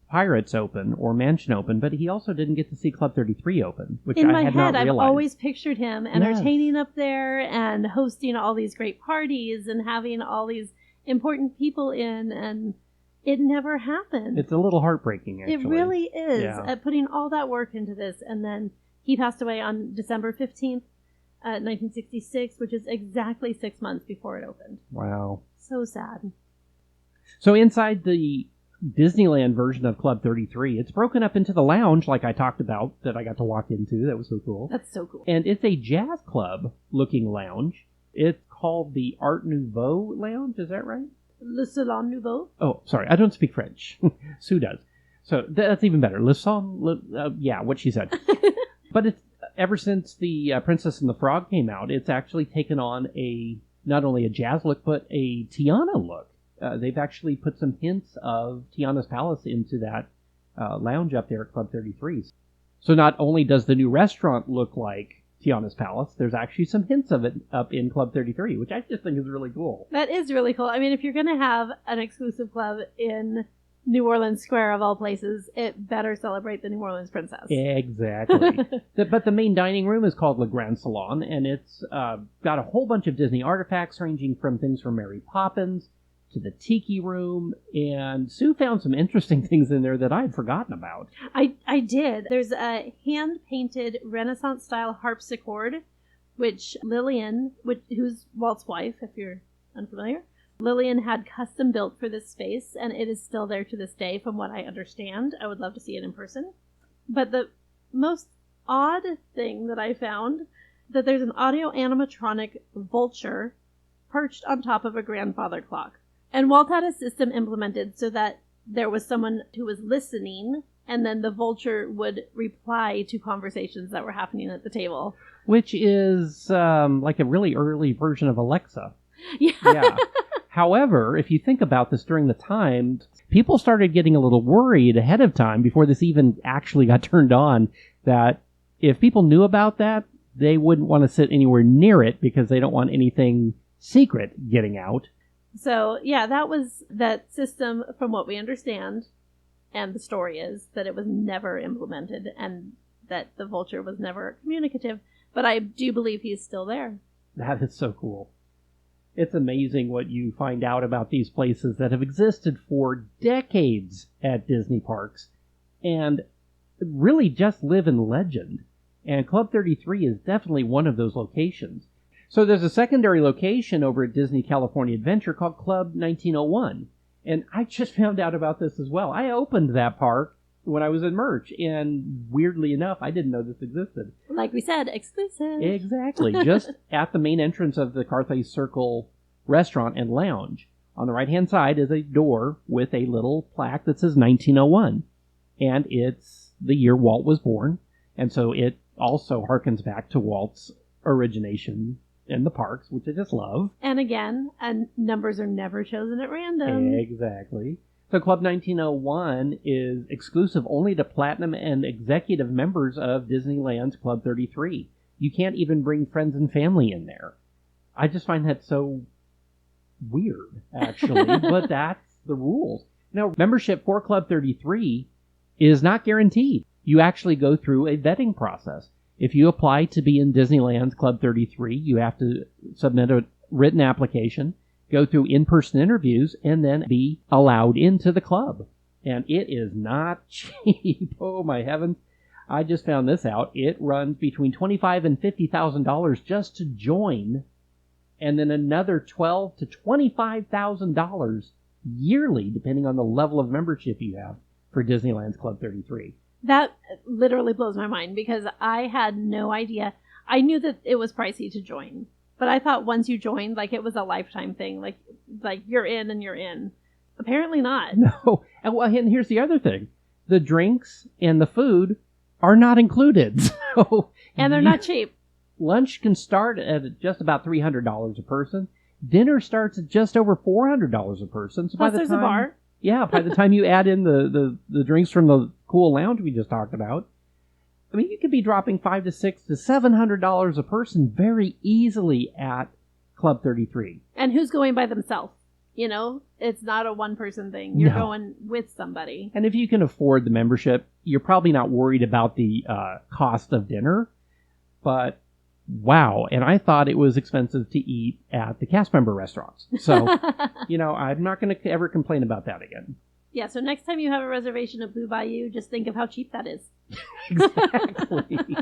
Pirates open or Mansion open, but he also didn't get to see Club 33 open, which In I my had head, not I've realized. always pictured him entertaining up there and hosting all these great parties and having all these important people in, and it never happened. It's a little heartbreaking, actually. It really is, Yeah. at putting all that work into this. And then he passed away on December 15th, 1966, which is exactly 6 months before it opened. Wow. So sad. So inside the Disneyland version of Club 33, it's broken up into the lounge, like I talked about, that I got to walk into. That was so cool. That's so cool. And it's a jazz club looking lounge. It's called the Art Nouveau Lounge. Is that right? Le Salon Nouveau. Oh, sorry. I don't speak French. Sue does. So that's even better. Yeah, what she said. But it's ever since the Princess and the Frog came out, it's actually taken on not only a jazz look, but a Tiana look. They've actually put some hints of Tiana's Palace into that lounge up there at Club 33. So not only does the new restaurant look like Tiana's Palace, there's actually some hints of it up in Club 33, which I just think is really cool. That is really cool. I mean, if you're going to have an exclusive club in New Orleans Square, of all places, it better celebrate the New Orleans Princess. Exactly. But the main dining room is called Le Grand Salon, and it's got a whole bunch of Disney artifacts ranging from things from Mary Poppins to the Tiki Room, and Sue found some interesting things in there that I had forgotten about. I did. There's a hand-painted Renaissance-style harpsichord, which Lillian, who's Walt's wife, if you're unfamiliar, Lillian had custom built for this space, and it is still there to this day, from what I understand. I would love to see it in person. But the most odd thing that I found, that there's an audio animatronic vulture perched on top of a grandfather clock. And Walt had a system implemented so that there was someone who was listening, and then the vulture would reply to conversations that were happening at the table. Which is like a really early version of Alexa. Yeah. Yeah. However, if you think about this during the time, people started getting a little worried ahead of time before this even actually got turned on, that if people knew about that, they wouldn't want to sit anywhere near it because they don't want anything secret getting out. So, yeah, that was that system, from what we understand, and the story is that it was never implemented and that the vulture was never communicative. But I do believe he's still there. That is so cool. It's amazing what you find out about these places that have existed for decades at Disney parks and really just live in legend. And Club 33 is definitely one of those locations. So there's a secondary location over at Disney California Adventure called Club 1901. And I just found out about this as well. I opened that park when I was in Merch, and weirdly enough, I didn't know this existed. Like we said, exclusive. Exactly. Just at the main entrance of the Carthay Circle restaurant and lounge. On the right-hand side is a door with a little plaque that says 1901. And it's the year Walt was born. And so it also harkens back to Walt's origination in the parks, which I just love. And again, numbers are never chosen at random. Exactly. So Club 1901 is exclusive only to Platinum and Executive members of Disneyland's Club 33. You can't even bring friends and family in there. I just find that so weird, actually, but that's the rules. Now, membership for Club 33 is not guaranteed. You actually go through a vetting process. If you apply to be in Disneyland's Club 33, you have to submit a written application, go through in-person interviews, and then be allowed into the club. And it is not cheap. Oh, my heavens. I just found this out. It runs between $25,000 and $50,000 just to join and then another $12,000 to $25,000 yearly, depending on the level of membership you have for Disneyland's Club 33. That literally blows my mind because I had no idea. I knew that it was pricey to join, but I thought once you joined, like it was a lifetime thing. Like you're in and you're in. Apparently not. No. And here's the other thing. The drinks and the food are not included. So And they're not cheap. Lunch can start at just about $300 a person. Dinner starts at just over $400 a person. So Plus by the there's time, a bar. Yeah, by the time you add in the drinks from the cool lounge we just talked about, I mean, you could be dropping $500 to $600 to $700 a person very easily at Club 33. And who's going by themselves? You know, it's not a one-person thing. You're No. going with somebody. And if you can afford the membership, you're probably not worried about the cost of dinner. But wow, and I thought it was expensive to eat at the cast member restaurants. So, I'm not going to ever complain about that again. Yeah, so next time you have a reservation at Blue Bayou, just think of how cheap that is. Exactly.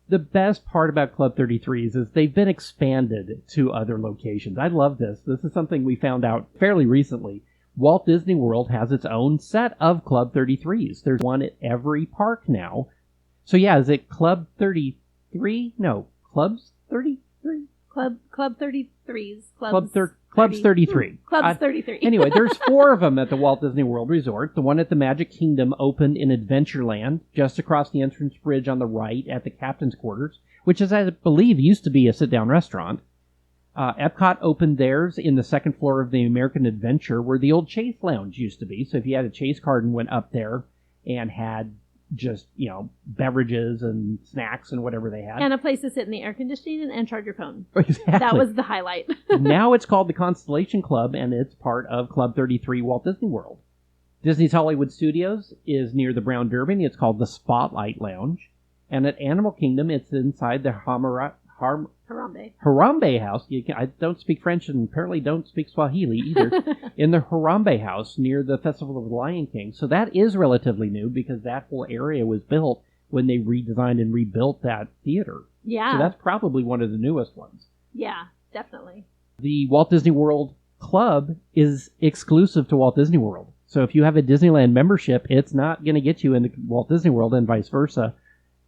The best part about Club 33s is they've been expanded to other locations. I love this. This is something we found out fairly recently. Walt Disney World has its own set of Club 33s. There's one at every park now. So yeah, is it Club 33? No, Clubs 33? Club 33s. Clubs 33. Clubs 33. Anyway, there's 4 of them at the Walt Disney World Resort. The one at the Magic Kingdom opened in Adventureland, just across the entrance bridge on the right at the Captain's Quarters, which is, I believe, used to be a sit-down restaurant. Epcot opened theirs in the second floor of the American Adventure, where the old Chase Lounge used to be. So if you had a Chase card and went up there and had just, beverages and snacks and whatever they had. And a place to sit in the air conditioning and charge your phone. Exactly. That was the highlight. Now it's called the Constellation Club, and it's part of Club 33 Walt Disney World. Disney's Hollywood Studios is near the Brown Derby. It's called the Spotlight Lounge. And at Animal Kingdom, it's inside the Harambe House. I don't speak French and apparently don't speak Swahili either. In the Harambe House near the Festival of the Lion King. So that is relatively new because that whole area was built when they redesigned and rebuilt that theater. Yeah. So that's probably one of the newest ones. Yeah, definitely. The Walt Disney World Club is exclusive to Walt Disney World. So if you have a Disneyland membership, it's not going to get you into Walt Disney World and vice versa.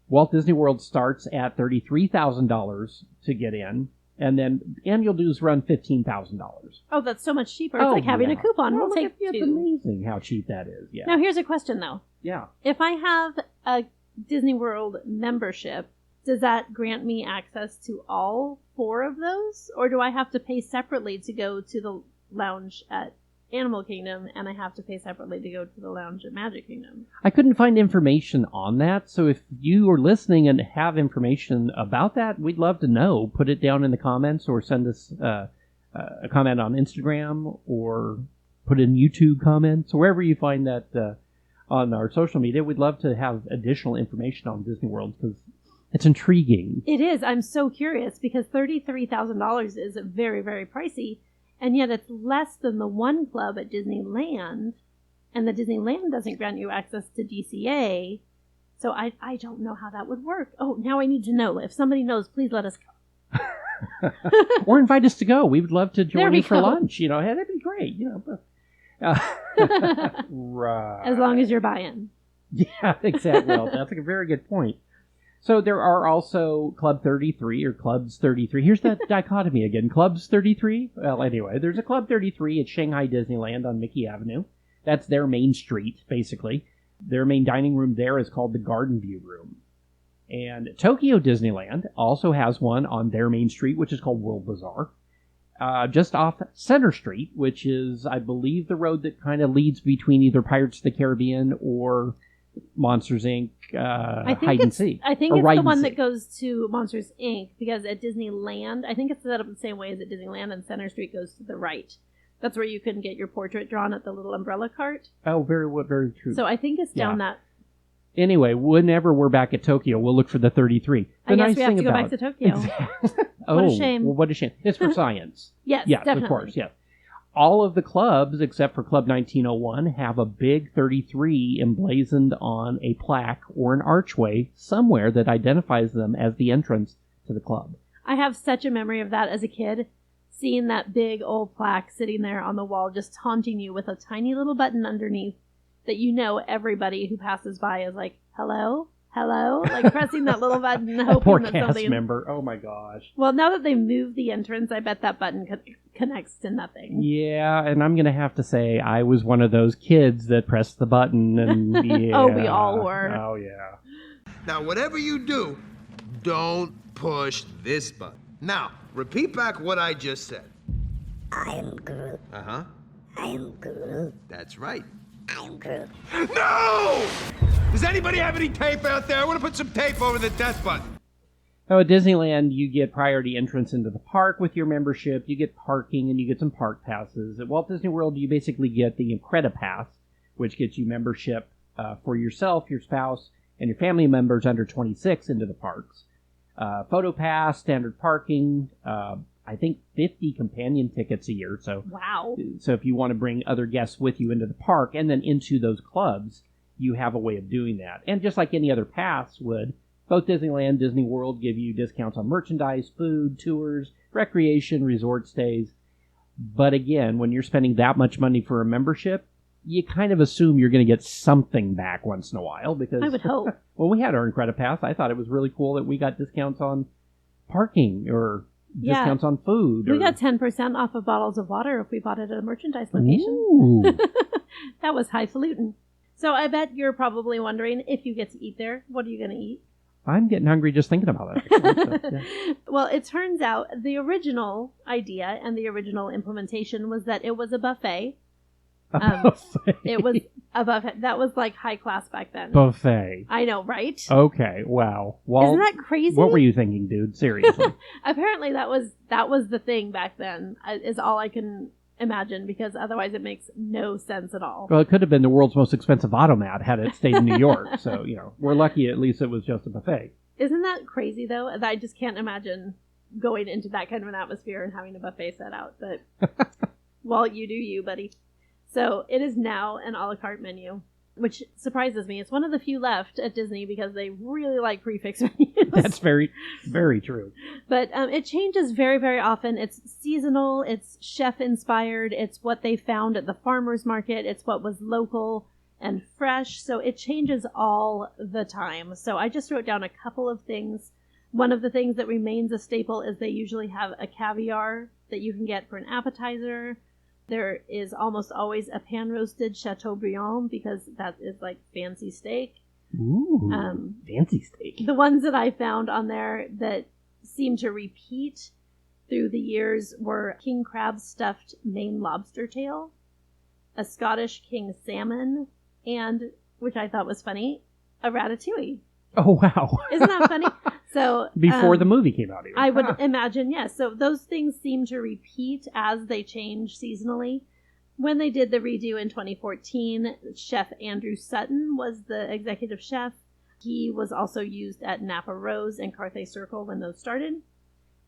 Walt Disney World starts at $33,000 to get in, and then annual dues run $15,000. Oh, that's so much cheaper. It's like having a coupon. We'll take It's 2. amazing how cheap that is. Yeah. Now, here's a question, though. Yeah. If I have a Disney World membership, does that grant me access to all 4 of those? Or do I have to pay separately to go to the lounge at Animal Kingdom, and I have to pay separately to go to the lounge at Magic Kingdom? I couldn't find information on that, so if you are listening and have information about that, we'd love to know. Put it down in the comments or send us a comment on Instagram or put in YouTube comments, wherever you find that on our social media. We'd love to have additional information on Disney World because it's intriguing. It is. I'm so curious because $33,000 is very, very pricey. And yet it's less than the one club at Disneyland, and the Disneyland doesn't grant you access to DCA, so I don't know how that would work. Oh, now I need to know. If somebody knows, please let us go. Or invite us to go. We would love to join you for go. lunch. Hey, that'd be great. Right. As long as you're buying. Yeah, exactly. Well, that's a very good point. So there are also Club 33 or Clubs 33. Here's that dichotomy again. Clubs 33? Well, anyway, there's a Club 33 at Shanghai Disneyland on Mickey Avenue. That's their main street, basically. Their main dining room there is called the Garden View Room. And Tokyo Disneyland also has one on their main street, which is called World Bazaar. Just off Center Street, which is, I believe, the road that kind of leads between either Pirates of the Caribbean or Monsters, Inc., Hide and Seek. I think it's the one that goes to Monsters, Inc., because at Disneyland, I think it's set up the same way as at Disneyland, and Center Street goes to the right. That's where you can get your portrait drawn at the little umbrella cart. Oh, very true. So I think it's down that. Anyway, whenever we're back at Tokyo, we'll look for the 33. I guess we have to go back to Tokyo. Oh, what a shame. Well, what a shame. It's for science. Yes, definitely. Of course, yes. All of the clubs, except for Club 1901, have a big 33 emblazoned on a plaque or an archway somewhere that identifies them as the entrance to the club. I have such a memory of that as a kid, seeing that big old plaque sitting there on the wall just taunting you with a tiny little button underneath that everybody who passes by is like, hello? Hello? Like pressing that little button, hoping Poor that cast something... member. Oh my gosh. Well, now that they've moved the entrance, I bet that button connects to nothing. Yeah, and I'm going to have to say I was one of those kids that pressed the button and yeah. Oh, we all were. Oh, yeah. Now, whatever you do, don't push this button. Now, repeat back what I just said. I am Groot. Uh-huh. I am Groot. That's right. I am Groot. No! Does anybody have any tape out there? I want to put some tape over the death button. Oh, at Disneyland, you get priority entrance into the park with your membership. You get parking, and you get some park passes. At Walt Disney World, you basically get the Incredipass, which gets you membership for yourself, your spouse, and your family members under 26 into the parks. Photo pass, standard parking, I think 50 companion tickets a year. So if you want to bring other guests with you into the park and then into those clubs, you have a way of doing that. And just like any other pass would, both Disneyland and Disney World give you discounts on merchandise, food, tours, recreation, resort stays. But again, when you're spending that much money for a membership, you kind of assume you're going to get something back once in a while. Because I would hope. When we had our Incredipass, I thought it was really cool that we got discounts on parking or discounts on food. We got 10% off of bottles of water if we bought it at a merchandise location. Ooh. That was highfalutin. So I bet you're probably wondering, if you get to eat there, what are you going to eat? I'm getting hungry just thinking about it. Actually, so, yeah. Well, it turns out the original idea and the original implementation was that it was a buffet. Buffet. It was a buffet. That was like high class back then. Buffet. I know, right? Okay, wow. Well, isn't that crazy? What were you thinking, dude? Seriously. Apparently that was the thing back then, is all I can imagine, because otherwise it makes no sense at all. Well, it could have been the world's most expensive automat had it stayed in New York. So, we're lucky at least it was just a buffet. Isn't that crazy, though? I just can't imagine going into that kind of an atmosphere and having a buffet set out. But, well, you do you, buddy. So it is now an a la carte menu, which surprises me. It's one of the few left at Disney because they really like prefix menus. That's very, very true. But it changes very, very often. It's seasonal. It's chef-inspired. It's what they found at the farmer's market. It's what was local and fresh. So it changes all the time. So I just wrote down a couple of things. One of the things that remains a staple is they usually have a caviar that you can get for an appetizer. There is almost always a pan-roasted Chateaubriand, because that is like fancy steak. Ooh, fancy steak. The ones that I found on there that seem to repeat through the years were king crab stuffed Maine lobster tail, a Scottish king salmon, and, which I thought was funny, a ratatouille. Oh, wow. Isn't that funny? So before the movie came out even. I would imagine, yes. So those things seem to repeat as they change seasonally. When they did the redo in 2014, Chef Andrew Sutton was the executive chef. He was also used at Napa Rose and Carthay Circle when those started.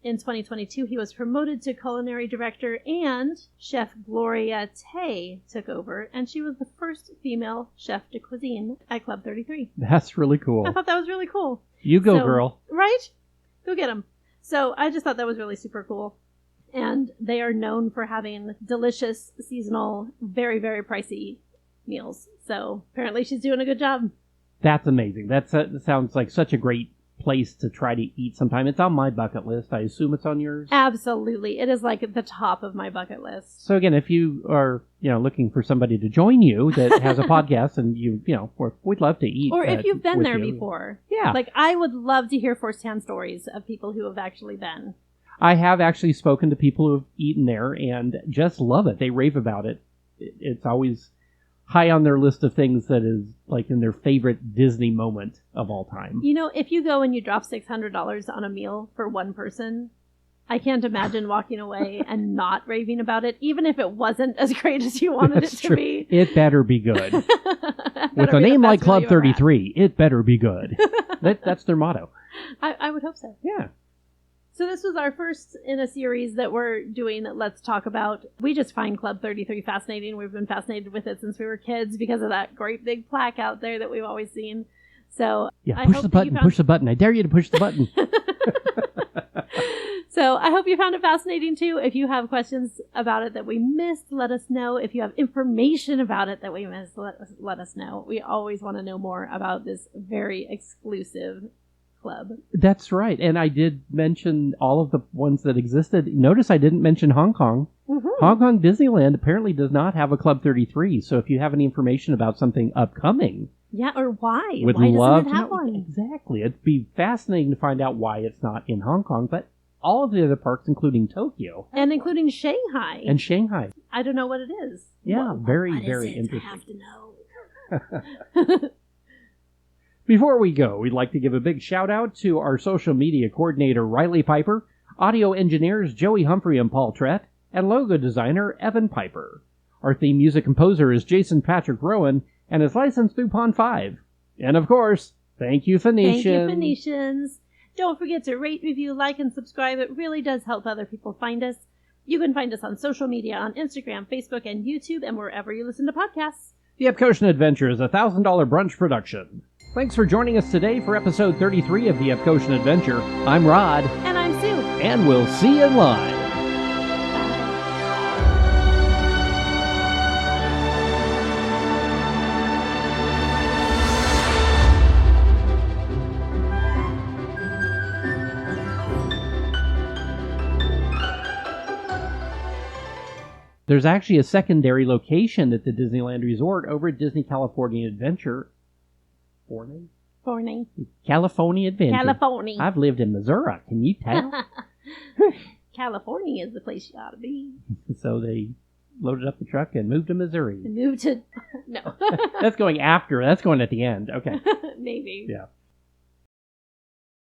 In 2022, he was promoted to culinary director, and Chef Gloria Tay took over, and she was the first female chef de cuisine at Club 33. That's really cool. I thought that was really cool. You go, girl. Right? Go get them. So I just thought that was really super cool. And they are known for having delicious, seasonal, very, very pricey meals. So apparently she's doing a good job. That's amazing. That sounds like such a great place to try to eat sometime. It's on my bucket list. I assume it's on yours? Absolutely. It is like at the top of my bucket list. So again, if you are, looking for somebody to join you that has a podcast and we'd love to eat. Or if you've been there before. Yeah. Like, I would love to hear firsthand stories of people who have actually been. I have actually spoken to people who have eaten there and just love it. They rave about it. It's always high on their list of things that is like in their favorite Disney moment of all time. If you go and you drop $600 on a meal for one person, I can't imagine walking away and not raving about it, even if it wasn't as great as you wanted it to be. It better be good. With a name like Club 33, it better be good. That's their motto. I would hope so. Yeah. So this was our first in a series that we're doing Let's Talk About. We just find Club 33 fascinating. We've been fascinated with it since we were kids because of that great big plaque out there that we've always seen. So yeah, push the button, push the button. I dare you to push the button. So I hope you found it fascinating too. If you have questions about it that we missed, let us know. If you have information about it that we missed, let us know. We always want to know more about this very exclusive club. That's right. And I did mention all of the ones that existed. Notice I didn't mention Hong Kong. Mm-hmm. Hong Kong Disneyland apparently does not have a Club 33. So if you have any information about something upcoming, Yeah, or why? would Why love doesn't it to have know. one? Exactly. It'd be fascinating to find out why it's not in Hong Kong, but all of the other parks, including Tokyo And including Shanghai. and Shanghai. I don't know what it is. Yeah, What very, is very it? interesting. I have to know. Before we go, we'd like to give a big shout out to our social media coordinator, Riley Piper, audio engineers, Joey Humphrey and Paul Trett, and logo designer, Evan Piper. Our theme music composer is Jason Patrick Rowan, and is licensed through Pond 5. And of course, thank you, Phoenician. Thank you, Phoenicians. Don't forget to rate, review, like, and subscribe. It really does help other people find us. You can find us on social media on Instagram, Facebook, and YouTube, and wherever you listen to podcasts. The Epcotion Adventure is a $1,000 brunch production. Thanks for joining us today for episode 33 of the Epcotion Adventure. I'm Rod, And I'm Sue. and we'll see you live. There's actually a secondary location at the Disneyland Resort over at Disney California Adventure. Forney. California Adventure. California. I've lived in Missouri. Can you tell? California is the place you ought to be. So they loaded up the truck and moved to Missouri. Move to... No. That's going after. That's going at the end. Okay. Maybe. Yeah.